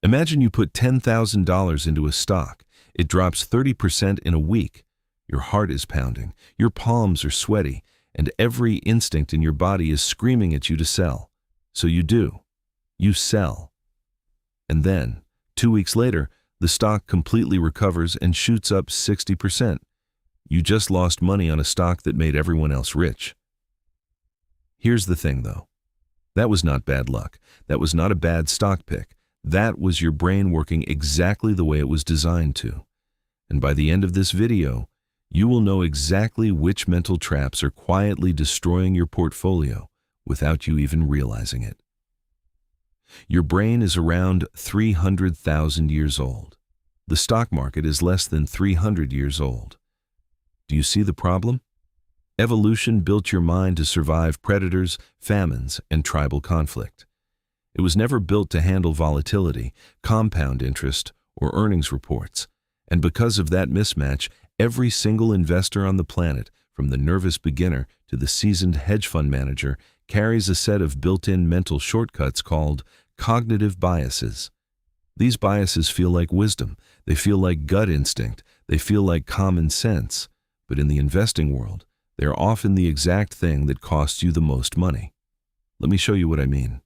Imagine you put $10,000 into a stock. It drops 30% in a week. Your heart is pounding, your palms are sweaty, and every instinct in your body is screaming at you to sell. So you do. You sell. And then, 2 weeks later, the stock completely recovers and shoots up 60%. You just lost money on a stock that made everyone else rich. Here's the thing, though. That was not bad luck. That was not a bad stock pick. That was your brain working exactly the way it was designed to. And by the end of this video, you will know exactly which mental traps are quietly destroying your portfolio without you even realizing it. Your brain is around 300,000 years old. The stock market is less than 300 years old. Do you see the problem? Evolution built your mind to survive predators, famines, and tribal conflict. It was never built to handle volatility, compound interest, or earnings reports. And because of that mismatch, every single investor on the planet, from the nervous beginner to the seasoned hedge fund manager, carries a set of built-in mental shortcuts called cognitive biases. These biases feel like wisdom, they feel like gut instinct, they feel like common sense. But in the investing world, they are often the exact thing that costs you the most money. Let me show you what I mean.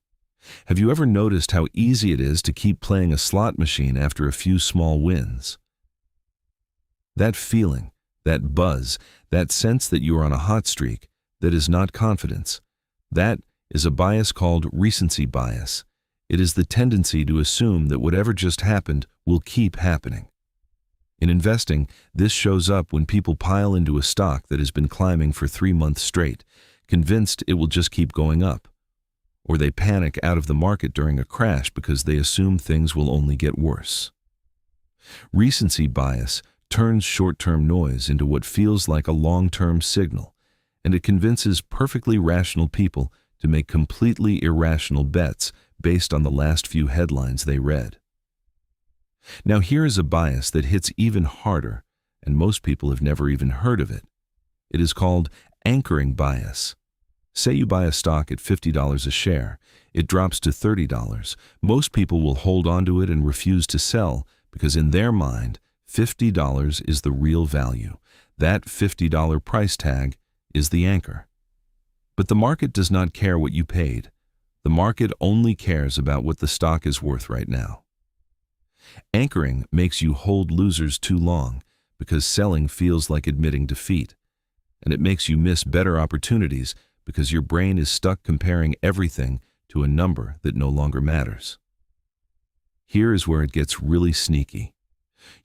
Have you ever noticed how easy it is to keep playing a slot machine after a few small wins? That feeling, that buzz, that sense that you are on a hot streak, that is not confidence. That is a bias called recency bias. It is the tendency to assume that whatever just happened will keep happening. In investing, this shows up when people pile into a stock that has been climbing for 3 months straight, convinced it will just keep going up. Or they panic out of the market during a crash because they assume things will only get worse. Recency bias turns short-term noise into what feels like a long-term signal, and it convinces perfectly rational people to make completely irrational bets based on the last few headlines they read. Now here is a bias that hits even harder, and most people have never even heard of it. It is called anchoring bias. Say you buy a stock at $50 a share. It drops to $30. Most people will hold onto it and refuse to sell because in their mind, $50 is the real value. That $50 price tag is the anchor. But the market does not care what you paid. The market only cares about what the stock is worth right now. Anchoring makes you hold losers too long because selling feels like admitting defeat. And it makes you miss better opportunities because your brain is stuck comparing everything to a number that no longer matters. Here is where it gets really sneaky.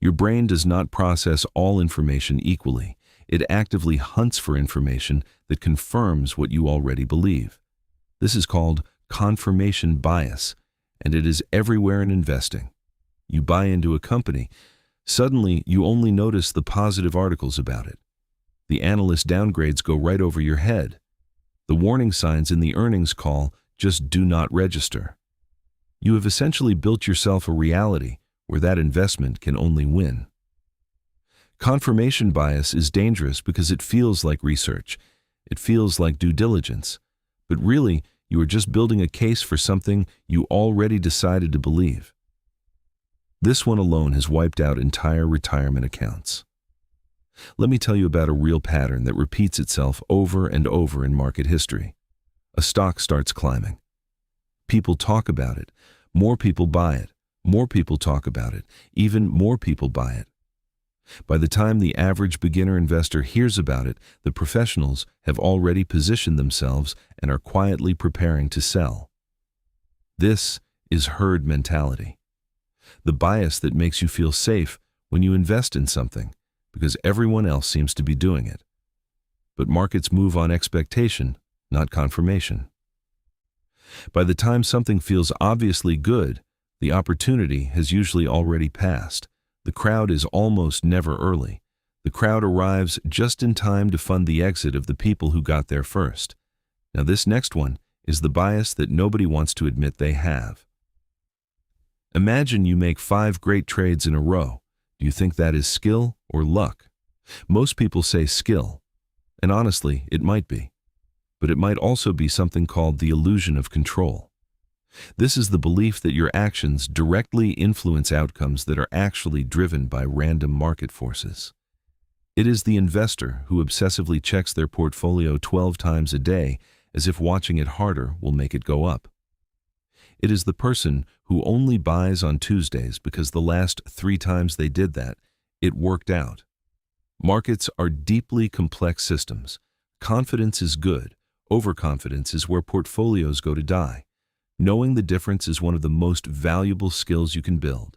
Your brain does not process all information equally. It actively hunts for information that confirms what you already believe. This is called confirmation bias, and it is everywhere in investing. You buy into a company, suddenly you only notice the positive articles about it. The analyst downgrades go right over your head. The warning signs in the earnings call just do not register. You have essentially built yourself a reality where that investment can only win. Confirmation bias is dangerous because it feels like research. It feels like due diligence. But really, you are just building a case for something you already decided to believe. This one alone has wiped out entire retirement accounts. Let me tell you about a real pattern that repeats itself over and over in market history. A stock starts climbing. People talk about it. More people buy it. More people talk about it. Even more people buy it. By the time the average beginner investor hears about it, the professionals have already positioned themselves and are quietly preparing to sell. This is herd mentality. The bias that makes you feel safe when you invest in something, because everyone else seems to be doing it. But markets move on expectation, not confirmation. By the time something feels obviously good, the opportunity has usually already passed. The crowd is almost never early. The crowd arrives just in time to fund the exit of the people who got there first. Now this next one is the bias that nobody wants to admit they have. Imagine you make 5 great trades in a row. Do you think that is skill or luck? Most people say skill, and honestly, it might be. But it might also be something called the illusion of control. This is the belief that your actions directly influence outcomes that are actually driven by random market forces. It is the investor who obsessively checks their portfolio 12 times a day as if watching it harder will make it go up. It is the person who only buys on Tuesdays because the last 3 times they did that, it worked out. Markets are deeply complex systems. Confidence is good. Overconfidence is where portfolios go to die. Knowing the difference is one of the most valuable skills you can build.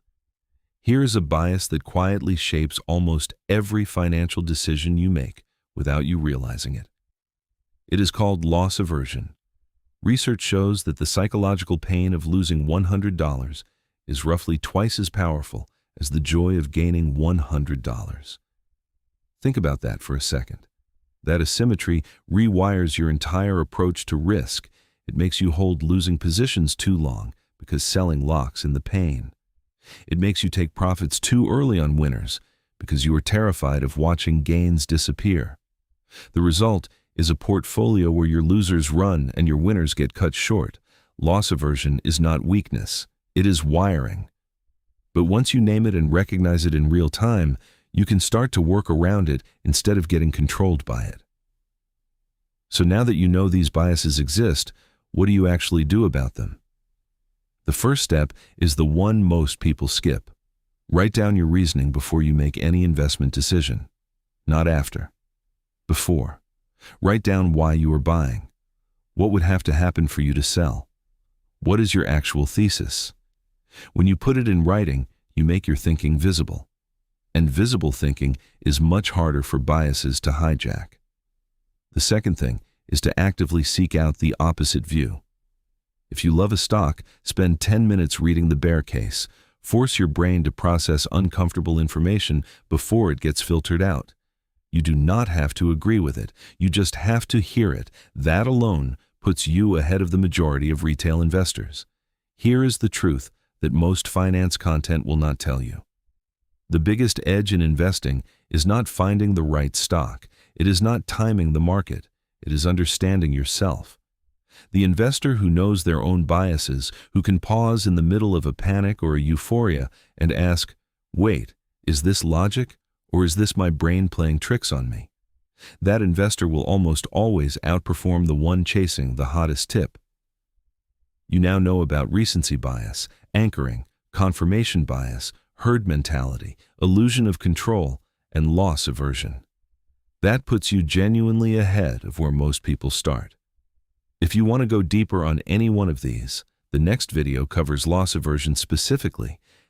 Here is a bias that quietly shapes almost every financial decision you make without you realizing it. It is called loss aversion. Research shows that the psychological pain of losing $100 is roughly twice as powerful as the joy of gaining $100. Think about that for a second. That asymmetry rewires your entire approach to risk. It makes you hold losing positions too long because selling locks in the pain. It makes you take profits too early on winners because you are terrified of watching gains disappear. The result is a portfolio where your losers run and your winners get cut short. Loss aversion is not weakness, it is wiring. But once you name it and recognize it in real time, you can start to work around it instead of getting controlled by it. So now that you know these biases exist, what do you actually do about them? The first step is the one most people skip. Write down your reasoning before you make any investment decision. Not after. Before. Write down why you are buying. What would have to happen for you to sell? What is your actual thesis? When you put it in writing, you make your thinking visible. And visible thinking is much harder for biases to hijack. The second thing is to actively seek out the opposite view. If you love a stock, spend 10 minutes reading the bear case. Force your brain to process uncomfortable information before it gets filtered out. You do not have to agree with it. You just have to hear it. That alone puts you ahead of the majority of retail investors. Here is the truth that most finance content will not tell you. The biggest edge in investing is not finding the right stock. It is not timing the market. It is understanding yourself. The investor who knows their own biases, who can pause in the middle of a panic or a euphoria and ask, wait, is this logic or is this my brain playing tricks on me? That investor will almost always outperform the one chasing the hottest tip. You now know about recency bias, anchoring, confirmation bias, herd mentality, illusion of control, and loss aversion. That puts you genuinely ahead of where most people start. If you want to go deeper on any one of these, the next video covers loss aversion specifically